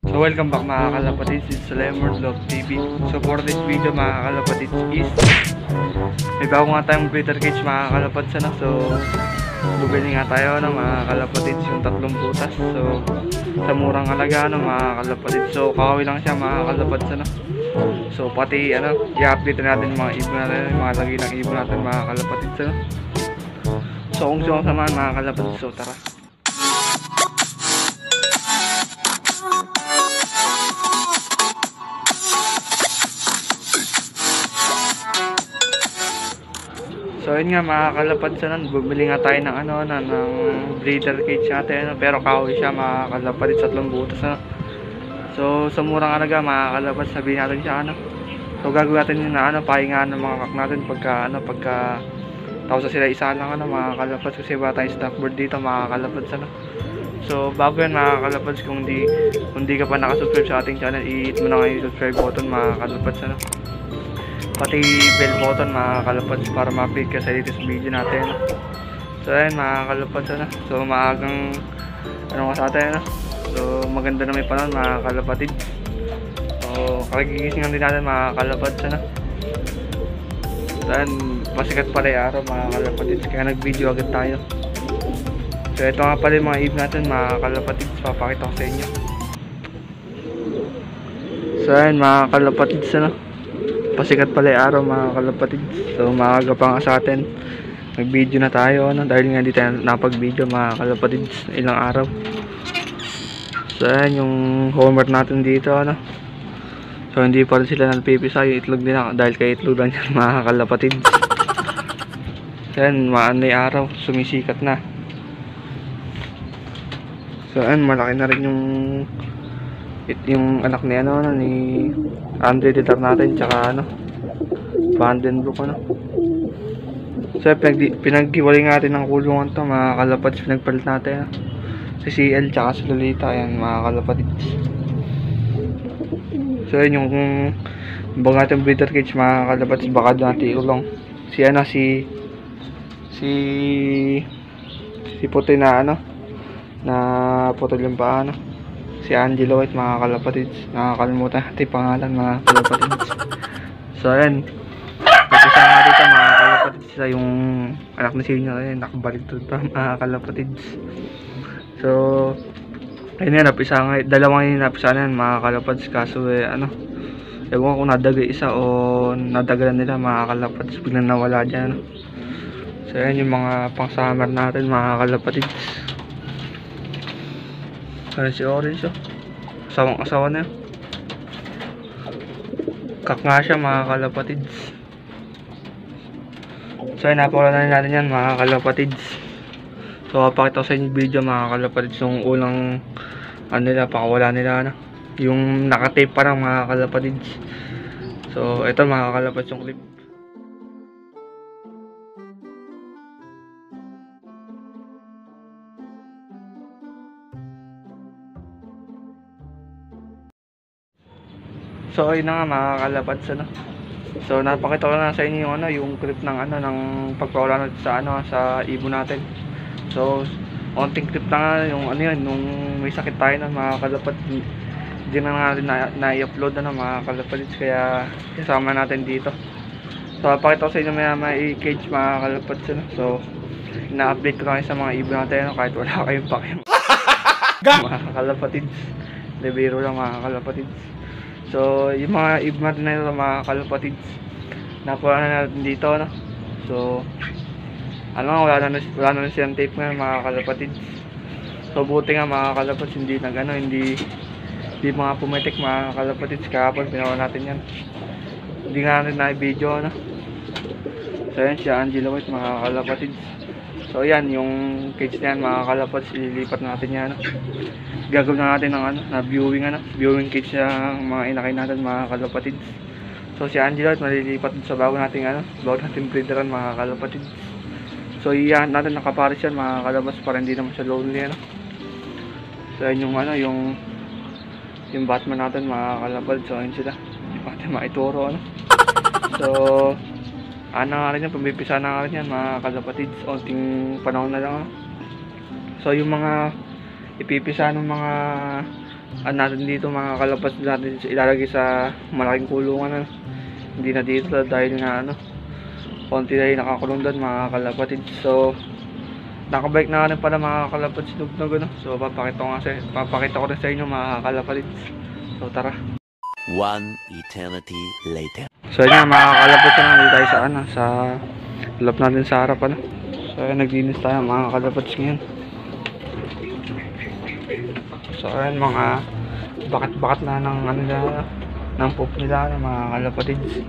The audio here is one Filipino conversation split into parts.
So welcome back mga kalapatids, it's Lemon Love TV. So for this video mga kalapatids is may bago nga tayong breeder cage mga kalapatids na. So bubili nga tayo ng mga kalapatids yung 3 butas. So sa murang halaga mga kalapatids. So kakawi lang siya mga kalapatids na. So pati i-update natin mga ibon natin, mga lagi ng ibon natin mga kalapatids na. So kung sumasamahan mga kalapatids, so tara. So yun nga mga kalapatids, bumili nga tayo ng ng breeder cage natin, pero kahoy siya mga kalapatids, 3 butas na. So sa murang halaga mga kalapatids, sabihin natin siya So gagawin natin yung pahingaan ng mga kak natin pagka tapos sila isa lang mga kalapatids, kasi wala tayong stock bird dito mga kalapatids So bago yan mga kalapatids, kung di ka pa nakasubscribe sa ating channel, i-hit mo na ngayon yung subscribe button mga kalapatids pati bell button mga kalapatids para ma-update ka sa latest video natin. So ayan mga kalapatids So maagang sa atin So maganda na may panahon mga kalapatids. So kagigising din natin mga kalapatids So ayan, pasikat pala yung araw mga kalapatids, kaya nag-video agad tayo. So ito nga pala yung mga ibon natin mga kalapatids, papakita ko sa inyo. So ayan mga kalapatids pasikat pala yung araw mga kalapatids. So maaga pa nga sa atin, nag-video na tayo dahil nga hindi tayo napag-video mga kalapatids ilang araw. So ayan yung homework natin dito So hindi pa rin sila nalpipisa yung itlog nila dahil kay itlog lang yan mga kalapatids. So ayan, maanay araw, sumisikat na. So ayan, malaki na rin yung anak ni ni Andre Ditar natin, tsaka Vandenbroek So pinaghiwalay natin ng kulungan to mga kalapatids, pinagpalit natin si CL tsaka si Lolita, ayan mga kalapatids. So yun yung bago natin breeder cage mga kalapatids, baka doon natin iulong si puti na na putol yung paa si Angelo White mga kalapatids, nakakalimutan natin pangalan mga kalapatids. So ayan, isa nga dito mga kalapatids, yung anak na senior ayun, nakabaligtad pa mga kalapatids. So ayun nga, dalawang yung napisa na yan mga kalapatids, kaso ewan ko kung nadagay isa o nadagalan nila mga kalapatids, biglang nawala dyan So ayan yung mga pang summer natin mga kalapatids. Ano si Orange asawang asawa na yun. Kak nga siya mga kalapatids. So ay napakalanan natin yan mga kalapatids. So papakita ko sa inyo video mga kalapatids yung unang nila, pakawala nila yung nakatape pa lang mga kalapatids. So ito mga kalapatids yung clip. So ayun na nga mga kalapatids So napakita ko na sa inyo yung yung clip ng ng pagpawala natin sa ibon natin. So onting clip na nga yung yun, nung may sakit tayo mga kalapatids, hindi na natin na-i-upload mga kalapatids, kaya kasama natin dito. So napakita ko sa inyo may cage mga kalapatids So ina-update ko lang sa mga ibon natin kahit wala kayong pakialam mga kalapatids, libero lang mga kalapatids. So yung mga ibon natin na ito mga kalapatids, nakuha na natin dito So wala na siyang tape nga mga kalapatids. So buti nga mga kalapatids, hindi mga pumetik mga kalapatids, kahapon pinawa natin yan, hindi nga natin na-video So yan si Angelo White mga kalapatids. So yan yung cage na yan mga kalapatids, ililipat natin yan gagawin na natin ng na viewing cage ng mga inakay natin mga kalapatids. So si Angelo at malilipat sa bago nating breederan mga kalapatids. So iyan natin nakapares yan mga kalapatids para hindi naman siya lonely So yan yung Batman natin mga kalapatids. So ayun sila, hindi pa natin maituro So nga rin yan, pambipisa na nga rin yan mga kalapatids, onting panahon na lang So yung mga ipipisa ng mga natin dito mga kalapats, natin ilalagay sa malaking kulungan, ano. Hindi na dito dahil nga konti na yung nakakulong doon mga kalapatid. So nakabike na rin pala mga kalapatid, nugnog, ano. So papakita ko rin sa inyo mga kalapatid. So tara. One eternity later. So yun nga mga kalapatid, nandito tayo sa lap natin sa harap, ano. So yun, naglinis tayo mga kalapatid ngayon. So ayan, mga bakat-bakat na ng poop nila, mga kalapatids.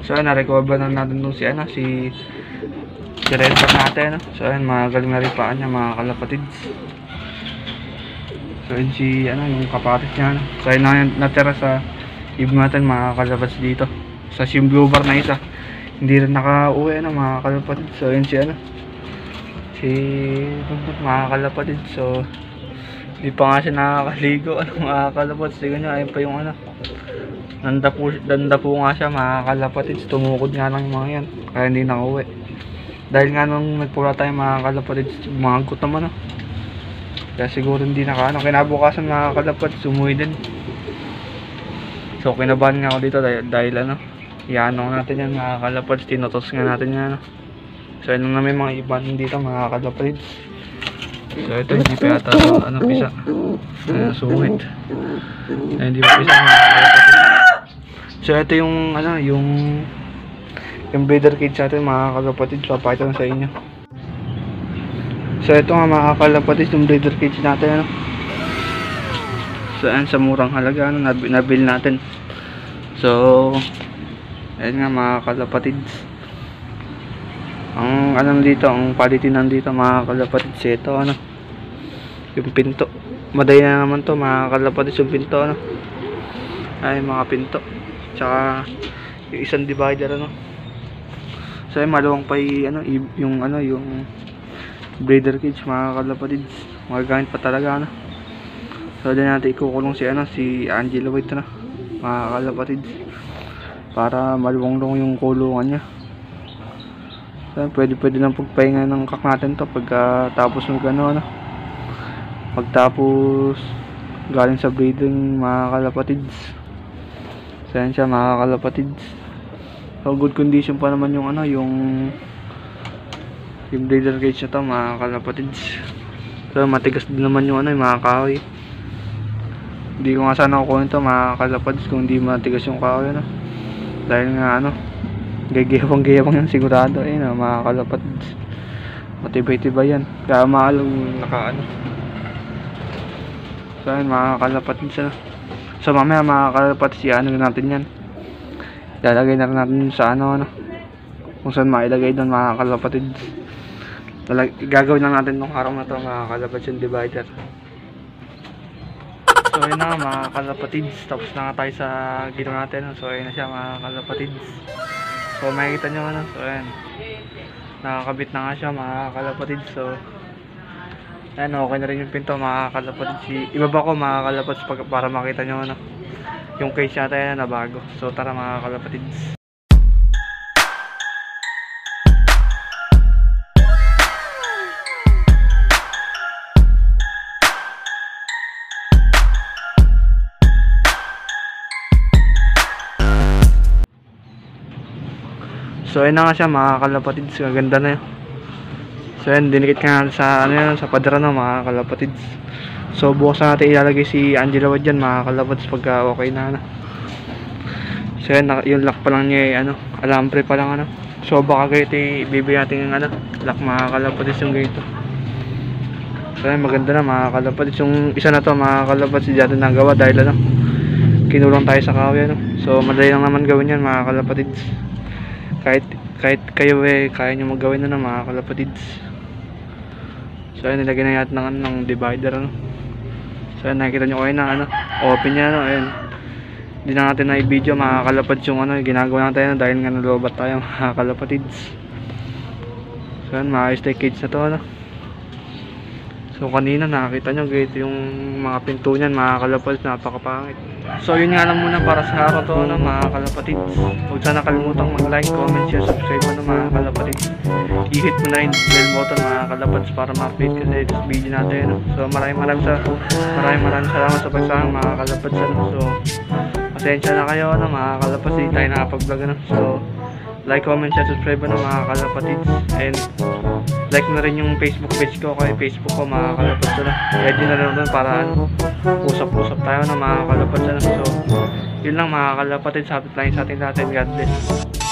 So ayan, na-recover na natin nung si Renzo natin, no? So ayan, magaling na ripaan niya mga kalapatids. So ayan yung kapatid niya, no? So ayan natira sa ibo natin mga kalapatids dito. Sa sim blue bar na isa, hindi rin naka-uwi mga kalapatids. So ayan si Bumbut mga kalapatids. So di pa nga siya nakakaligo, mga kalapatids. Tignan nyo, ayun pa yung danda po nga siya mga kalapatids. Tumukod nga lang yung mga yan, kaya hindi nakauwi. Dahil nga nung nagpula tayo mga kalapatids, mga gutom, kaya siguro hindi kinabukasan mga kalapatids, umuwi din. So kinabahan nga ako dito dahil iano natin yan mga kalapatids, tinotos nga natin yan, So yun na, may mga iban dito mga kalapatids. So ito hindi pa yata pisa. Sungit. Hindi pa pisa mga kalapatids. So ito yung yung breeder cage natin mga kalapatids, papakita ko sa inyo. So ito nga mga kalapatids, yung breeder cage natin, So ayan, sa murang halaga nabil natin. So ayan nga mga kalapatids. Ang dito, ang palitin nandito mga kalapatids, ito yung pinto. Maday na naman to mga kalapatids, yung pinto, ay mga pinto. Tsaka yung isang divider, So ay maluwang pa yung breeder cage mga kalapatids. Magagamit pa talaga, So dyan natin ikukulong si Angelo White, mga kalapatids, para maluwang-luwang yung kulungan niya. So pwede lang pagpahinga ng kak natin to pagkatapos pagtapos galing sa breeding mga kalapatids. So yan siya mga kalapatids. So good condition pa naman yung breeder cage na to mga kalapatids. So matigas din naman yung yung mga kahoy. Hindi ko nga sana kukunin to mga kalapatids kung hindi matigas yung kahoy, dahil nga gagawang yan sigurado, mga kalapatids. Matibay-tibay yan, kaya maalong So ayun mga kalapatids, So mamaya mga kalapatids, natin yan, lalagay na rin natin sa kung saan mailagay doon mga kalapatids. Gagawin lang natin nung araw na to mga kalapatids, yung divider. So ayun na mga kalapatids, tapos na nga tayo sa gino natin, So ayun na siya mga kalapatids. So makikita nyo so ayan, nakakabit na nga siya mga kalapatids. So ayan, okay na rin yung pinto mga kalapatids. Ibaba ko mga kalapatids para makita nyo yung case natin na bago. So tara mga kalapatids. So ayun na nga siya mga kalapatids, gaganda na yun. So ayun, dinikit ka nga sa sa padra mga kalapatids. So bukas na natin ilalagay si Angelo White dyan mga kalapatids pagka okay na So ayun, yung lock pa lang niya alambre pa lang So baka ganito ibibigay natin yung lock mga kalapatids, yung ganito. So ayun, maganda na mga kalapatids. Yung isa na to mga kalapatids, dyan nagawa dahil kinulang tayo sa kahoy, So madali lang naman gawin yan mga kalapatids. Kahit kayo kaya nyo magawin mga kalapatids. So ayun, nilagay na natin ng divider, So ayun, nakikita nyo kayo open niya, ayun. Hindi na natin na i-video mga kalapatids yung ginagawa natin dahil nga nalobat tayo mga kalapatids. So ayun, maayos tayo cage na to, So So kanina nakakita nyo ganito yung mga pinto niyan mga kalapatids, napakapangit. So yun nga lang muna para sa araw to mga kalapatids. Huwag sana kalimutang mag-like, comment, share, subscribe mga kalapatids. I-hit mo na rin bell button mga kalapatids para ma-update ka sa video natin. So maraming salamat sa pagsama mga kalapatids. So pasensya na kayo mga kalapatids, hindi tayo nakapag-vlog So like, comment, share, subscribe mga kalapatids. And like na rin yung Facebook page ko, kay Facebook ko mga kalapatids. Kahit yun na rin doon para usap-usap tayo mga kalapatids. So yun lang mga kalapatids, happy flying sa ating natin. God bless.